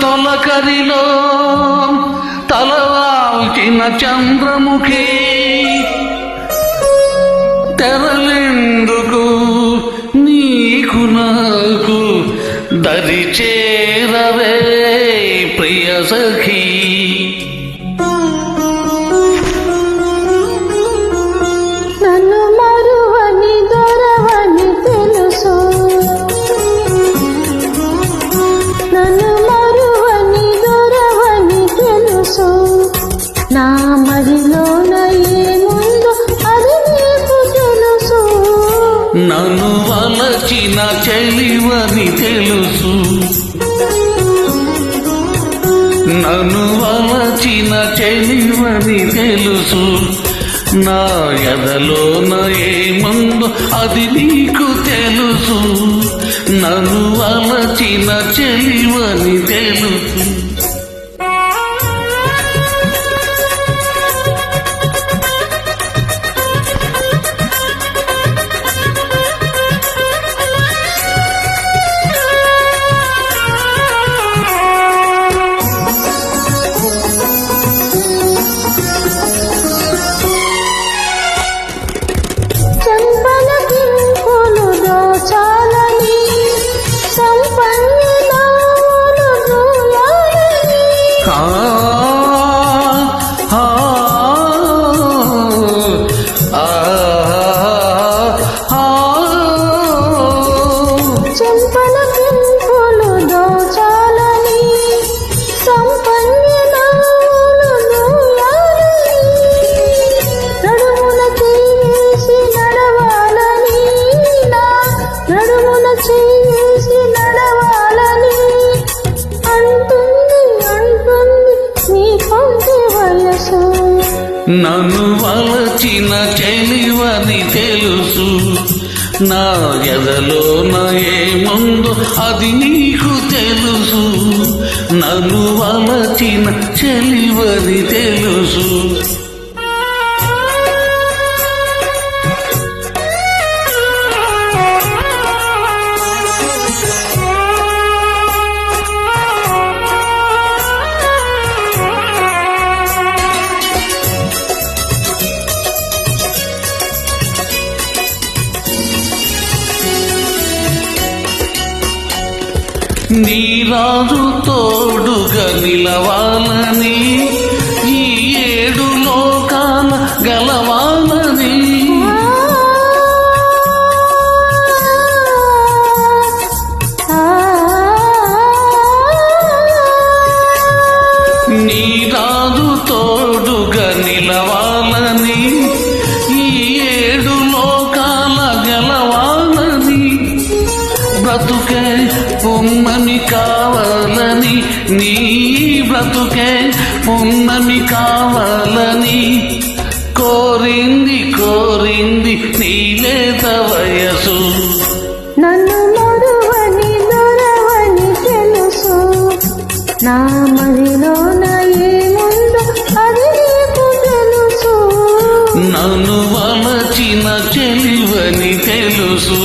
తొలకరిలో తలవాల్చిన చంద్రముఖి తెరలెందుకు నీకు నాకు దరి చేరవే ప్రియ సఖీ. నన్ను మరువని దొరవని తెలుసు, నన్ను మరువని దొరవని తెలుసు. నా మదిలోన ఏముందో అది నీకు తెలుసు. నన్ను వలచిన చెలివని తెలుసు, నన్ను వలచిన చెలివని తెలుసు. నా ఎదలోన ఏముందో అది నీకు తెలుసు. నన్ను వలచిన చెలివని తెలుసు. నన్ను వలచిన చెలివని తెలుసు. నా ఎదలోన ఏముందో అది నీకు తెలుసు. నన్ను వలచిన చెలివని తెలుసు. నీ రాజు తోడుగా నిలవాలని, ఈ ఏడు లోకాల గలవాలని. నీ రాజు తోడుగా నిలవాలని, ఈ ఏడు లోకాల గలవాలని. బ్రతుకే పున్నమి కావాలని, నీ బ్రతుకే పున్నమి కావాలని. కోరింది కోరింది నీలేత వయసు. నన్ను మరువని దొరవని తెలుసు. నా మదిలోన ఏముందో అది నీకు తెలుసు. నన్ను వలచిన చెలివని తెలుసు.